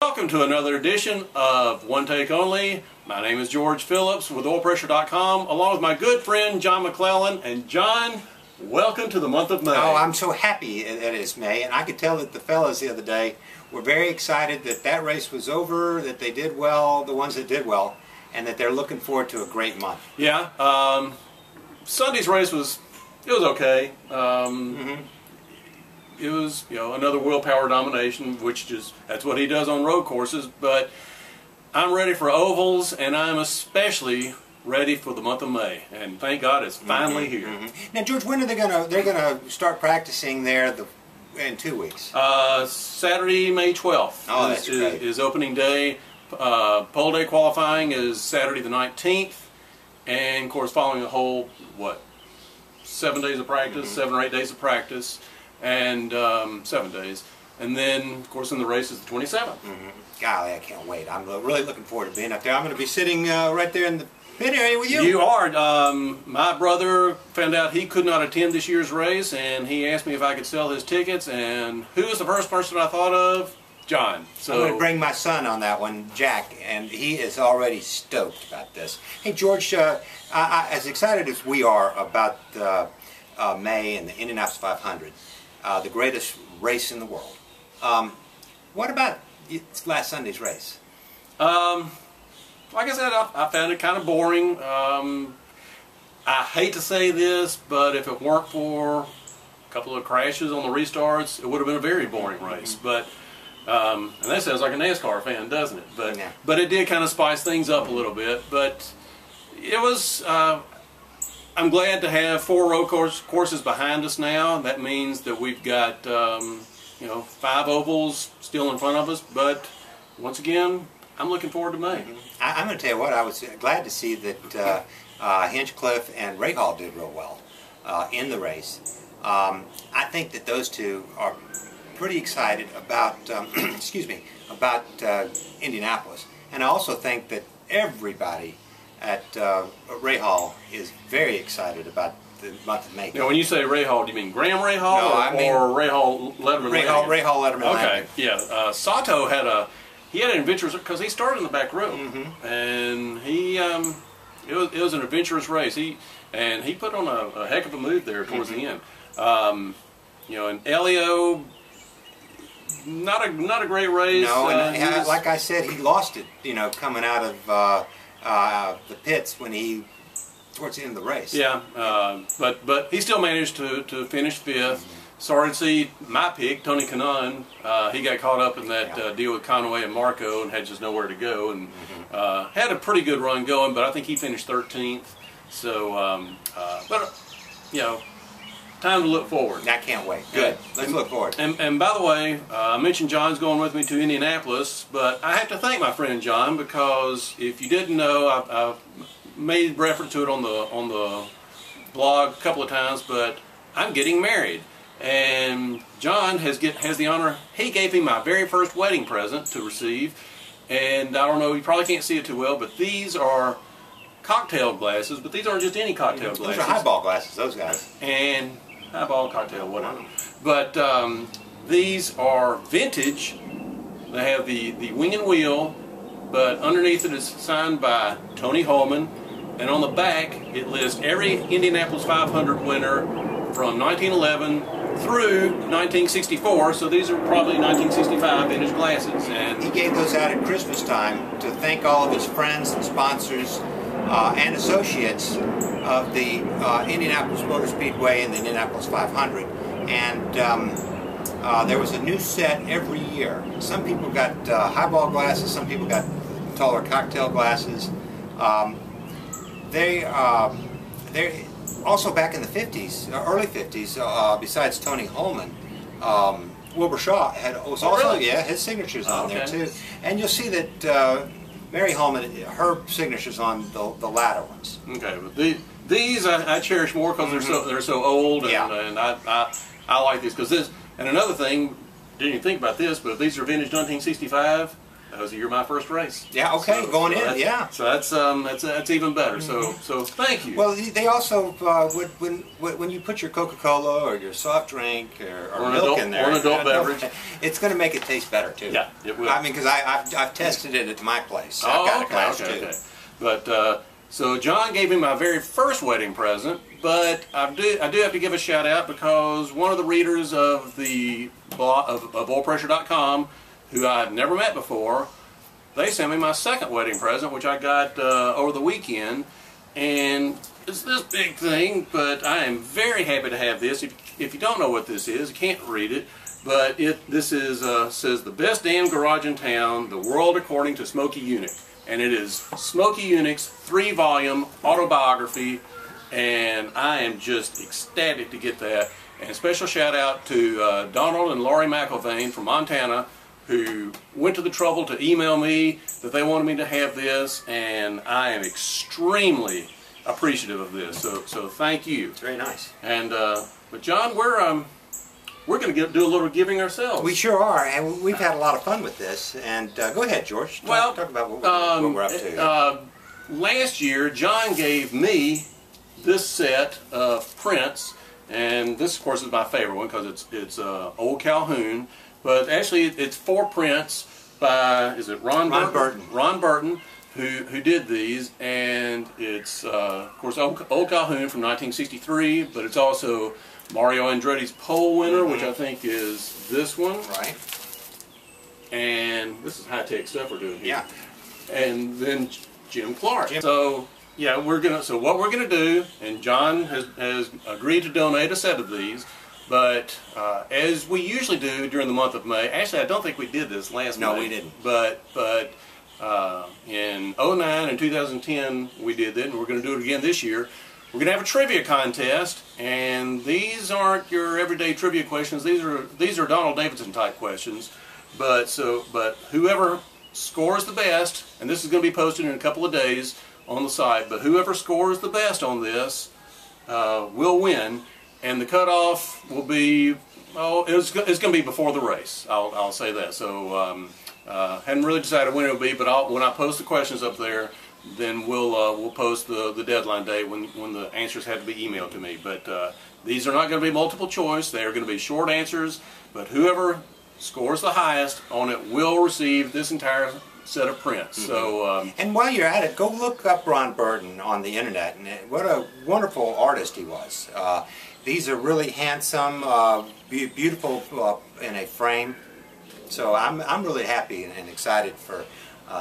Welcome to another edition of One Take Only. My name is George Phillips with OilPressure.com, along with my good friend John McClellan. And John, welcome to the month of May. Oh, I'm so happy that it's May, and I could tell that the fellas the other day were very excited that that race was over, that they did well, the ones that did well, and that they're looking forward to a great month. Yeah, Sunday's race was okay. It was, another willpower domination, which that's what he does on road courses. But I'm ready for ovals, and I'm especially ready for the month of May. And thank God it's finally here. Now, George, when are they're gonna start practicing there? In 2 weeks. Saturday, May 12th. Oh, that's great. Is opening day. Pole day qualifying is Saturday the 19th, and of course following a whole 7 days of practice, 7 or 8 days of practice. And 7 days, and then of course in the race is the 27th. Golly, I can't wait. I'm really looking forward to being up there. I'm going to be sitting right there in the pit area with you. You are. My brother found out he could not attend this year's race, and he asked me if I could sell his tickets. And who was the first person I thought of? John. So I'm going to bring my son on that one, Jack, and he is already stoked about this. Hey, George, as excited as we are about May and the Indianapolis 500. The greatest race in the world. What about last Sunday's race? Like I said, I found it kind of boring. I hate to say this, but if it weren't for a couple of crashes on the restarts, it would have been a very boring race. But and that sounds like a NASCAR fan, doesn't it? But yeah. But it did kind of spice things up a little bit. But it was. I'm glad to have 4 road courses behind us now. That means that we've got 5 ovals still in front of us. But once again, I'm looking forward to May. I'm going to tell you what, I was glad to see that Hinchcliffe and Rahal did real well in the race. I think that those two are pretty excited about about Indianapolis, and I also think that everybody at Rahal is very excited about the month of May. Now, when you say Rahal, do you mean Graham Rahal or Rahal Letterman? Rahal Letterman. Okay, yeah. Sato had an adventurous, because he started in the back row, and he it was an adventurous race. He put on a heck of a move there towards the end. And Elio, not a great race. No, and like I said, he lost it. Coming out of the pits towards the end of the race. Yeah, but he still managed to finish 5th. Sorry to see my pick, Tony Kanaan. He got caught up in that deal with Conway and Marco and had just nowhere to go, and had a pretty good run going, but I think he finished 13th. So, time to look forward. I can't wait. Good. Let's look forward. And by the way, I mentioned John's going with me to Indianapolis, but I have to thank my friend John, because if you didn't know, I've made reference to it on the blog a couple of times, but I'm getting married. And John has the honor. He gave me my very first wedding present to receive, and I don't know, you probably can't see it too well, but these are cocktail glasses, but these aren't just any cocktail glasses. Those are highball glasses, those guys. And highball, cocktail, whatever. But these are vintage. They have the wing and wheel, but underneath it is signed by Tony Holman, and on the back it lists every Indianapolis 500 winner from 1911 through 1964. So these are probably 1965 vintage glasses. And he gave those out at Christmas time to thank all of his friends and sponsors and associates of the Indianapolis Motor Speedway and the Indianapolis 500. And there was a new set every year. Some people got highball glasses, some people got taller cocktail glasses. They also back in the 50s, early 50s, besides Tony Holman, Wilbur Shaw was also, yeah, his signature's on there too. And you'll see that Mary Holman, her signature's on the latter ones. Okay, but these I cherish more because they're so old, and I like these because this. And another thing, didn't even think about this, but if these are vintage 1965, was the year of my first race. Yeah. Okay. So, Going so in. Yeah. So that's even better. So thank you. Well, they also when you put your Coca-Cola or your soft drink or milk in there, or an adult beverage, it's going to make it taste better too. Yeah, it will. I mean, because I've tested it at my place. Oh, I've got a okay, class okay, too. okay. But so John gave me my very first wedding present, but I do have to give a shout out because one of the readers of the blog of oilpressure.com, who I had never met before, they sent me my second wedding present, which I got over the weekend, and it's this big thing, but I am very happy to have this. If you don't know what this is, you can't read it, but this is says the best damn garage in town, the world according to Smokey Yunick. And it is Smokey Yunick's 3-volume autobiography, and I am just ecstatic to get that. And a special shout out to Donald and Laurie McIlvain from Montana, who went to the trouble to email me that they wanted me to have this, and I am extremely appreciative of this. So thank you. It's very nice. And but John, we're going to do a little giving ourselves. We sure are, and we've had a lot of fun with this. And go ahead, George. Talk about what we're up to. Last year, John gave me this set of prints, and this, of course, is my favorite one because it's Old Calhoun. But actually, it's 4 prints by Ron Burton? Ron Burton, who did these, and it's of course Old Calhoun from 1963, but it's also Mario Andretti's pole winner, which I think is this one. Right. And this is high-tech stuff we're doing here. Yeah. And then Jim Clark. So yeah, so what we're gonna do, and John has agreed to donate a set of these, but as we usually do during the month of May, actually I don't think we did this last May. No, we didn't. But in 2009 and 2010 we did that, and we're gonna do it again this year. We're going to have a trivia contest, and these aren't your everyday trivia questions. These are Donald Davidson type questions. But whoever scores the best, and this is going to be posted in a couple of days on the site, but whoever scores the best on this will win, and the cutoff will be, it's going to be before the race. I'll say that. So hadn't really decided when it will be, but when I post the questions up there, then we'll post the deadline date when the answers have to be emailed to me. But these are not going to be multiple choice. They are going to be short answers. But whoever scores the highest on it will receive this entire set of prints. Mm-hmm. So and while you're at it, go look up Ron Burton on the internet. And what a wonderful artist he was. These are really handsome, beautiful in a frame. So I'm really happy and excited for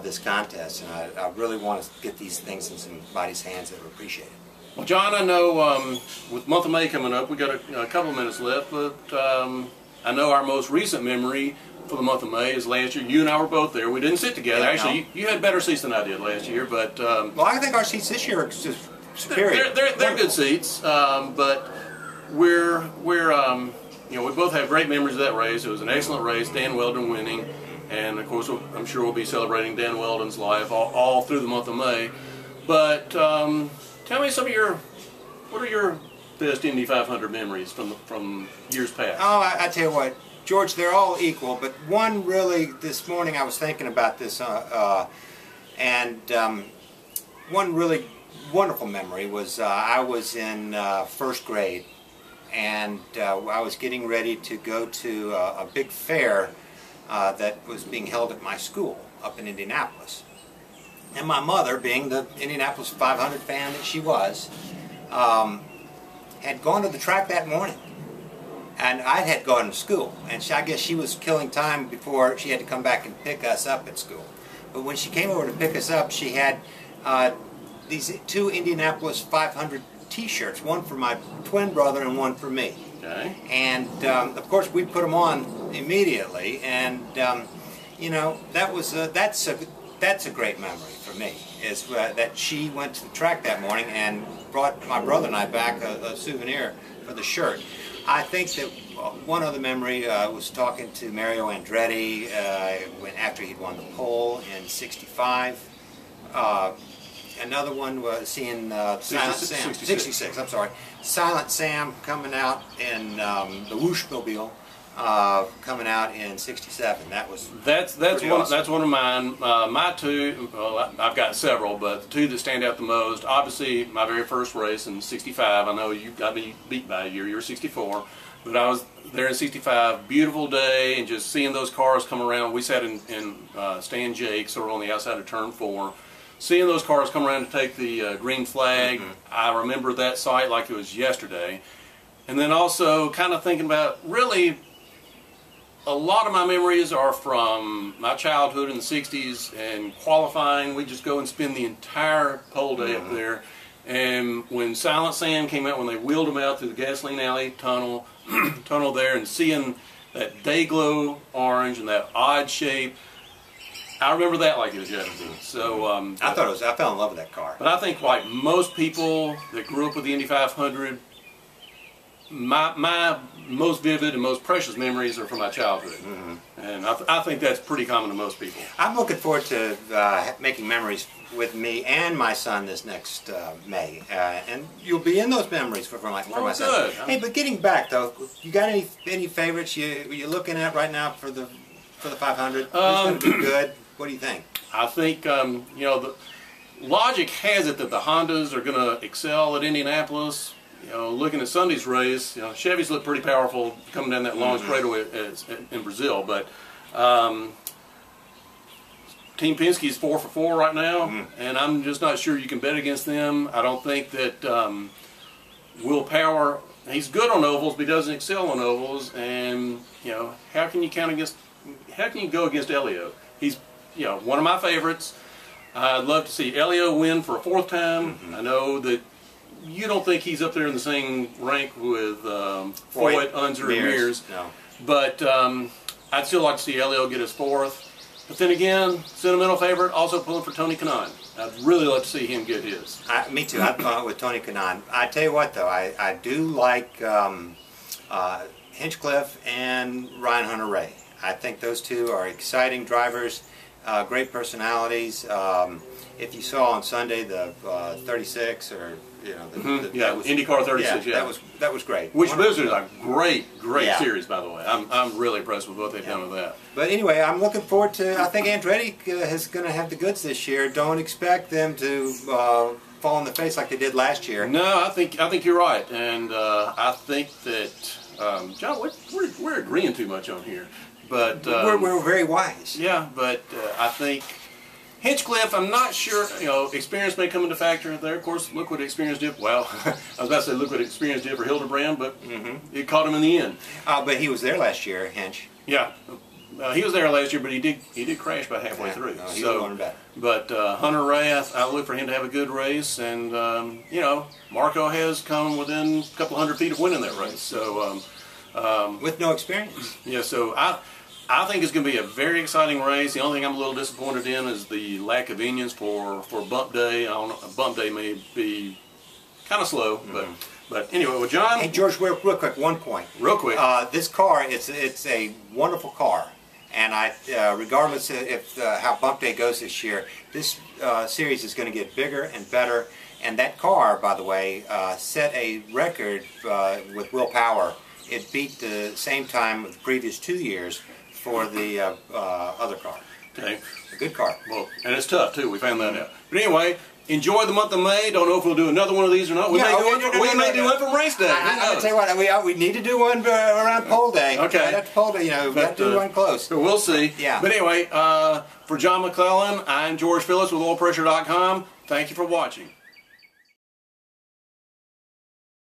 this contest, and I really want to get these things in somebody's hands that will appreciate it. Well, John, I know with the month of May coming up, we got a couple of minutes left, but I know our most recent memory for the month of May is last year. You and I were both there. We didn't sit together. Yeah, actually, no. you had better seats than I did last year, but well, I think our seats this year are just superior. They're good seats, but we're you know, we both have great memories of that race. It was an excellent race. Dan Weldon winning. And of course, I'm sure we'll be celebrating Dan Weldon's life all through the month of May. But tell me what are your best Indy 500 memories from years past? Oh, I tell you what, George, they're all equal. But one really, this morning I was thinking about this, and one really wonderful memory was I was in first grade, and I was getting ready to go to a big fair that was being held at my school up in Indianapolis. And my mother, being the Indianapolis 500 fan that she was, had gone to the track that morning. And I had gone to school. And I guess she was killing time before she had to come back and pick us up at school. But when she came over to pick us up, she had these 2 Indianapolis 500 t-shirts, one for my twin brother and one for me. Okay. And of course we put them on immediately, and you know, that's a great memory for me, is that she went to the track that morning and brought my brother and I back a souvenir for the shirt. I think that one other memory was talking to Mario Andretti after he'd won the pole in '65. Another one was seeing Silent Sam, 66, I'm sorry. Silent Sam coming out in the Whooshmobile coming out in '67. That's pretty one awesome. That's one of mine. My two, well, I've got several, but the two that stand out the most, obviously my very first race in '65. I know you got me beat by a year. You were '64, but I was there in '65. Beautiful day, and just seeing those cars come around. We sat in Stan Jake's, so we're on the outside of Turn 4. Seeing those cars come around to take the green flag, I remember that sight like it was yesterday. And then also kind of thinking about, really, a lot of my memories are from my childhood in the '60s and qualifying. We just go and spend the entire pole day up there. And when Silent Sam came out, when they wheeled them out through the Gasoline Alley tunnel, there, and seeing that day glow orange and that odd shape, I remember that like it was yesterday. So I fell in love with that car. But I think, like most people that grew up with the Indy 500, my most vivid and most precious memories are from my childhood, and I think that's pretty common to most people. I'm looking forward to making memories with me and my son this next May, and you'll be in those memories for my son. Good. Hey, but getting back though, you got any favorites you're looking at right now for the 500? Who's going to be good? What do you think? I think you know, the logic has it that the Hondas are going to excel at Indianapolis. You know, looking at Sunday's race, you know, Chevys look pretty powerful coming down that long straightaway in Brazil, but Team Penske's 4 for 4 right now, and I'm just not sure you can bet against them. I don't think that Will Power, he's good on ovals, but he doesn't excel on ovals, and you know, how can you go against Elio? He's, you know, one of my favorites. I'd love to see Elio win for a 4th time. I know that you don't think he's up there in the same rank with Foyt, Unser, and Mears. No. But I'd still like to see Elio get his 4th. But then again, sentimental favorite, also pulling for Tony Kanaan. I'd really like to see him get his. Me too. I'd gone with Tony Kanaan. I tell you what, though, I do like Hinchcliffe and Ryan Hunter-Reay. I think those two are exciting drivers, great personalities. If you saw on Sunday the 36, or you know, IndyCar 36, that was great. Which was a great series, by the way. I'm really impressed with what they've done with that. But anyway, I'm looking forward to. I think Andretti is going to have the goods this year. Don't expect them to fall in the face like they did last year. No, I think you're right, and I think that John, we're agreeing too much on here, but we're very wise. Yeah, but I think Hinchcliffe, I'm not sure, you know, experience may come into factor there. Of course, look what experience did. Well, I was about to say look what experience did for Hildebrand, but it caught him in the end. But he was there last year, Hinch. Yeah, he was there last year, but he did crash about halfway through. No, he was going better. But Hunter-Reay, I look for him to have a good race, and you know, Marco has come within a couple hundred feet of winning that race. So with no experience. Yeah, so I think it's going to be a very exciting race. The only thing I'm a little disappointed in is the lack of convenience for bump day. I don't know, bump day may be kind of slow, but anyway, well, John. Hey, George, real quick, one point. Real quick. This car, it's a wonderful car, and regardless if how bump day goes this year, this series is going to get bigger and better. And that car, by the way, set a record with Will Power. It beat the same time of the previous 2 years for the other car. Okay. A good car. Well, and it's tough too. We found that out. But anyway, enjoy the month of May. Don't know if we'll do another one of these or not. We may do one from race day. I'm going to tell you what, we need to do one around pole day. Okay. Right after pole day, you know, we've got to do one close. So we'll see. Yeah. But anyway, for John McClellan, I'm George Phillips with oilpressure.com. Thank you for watching.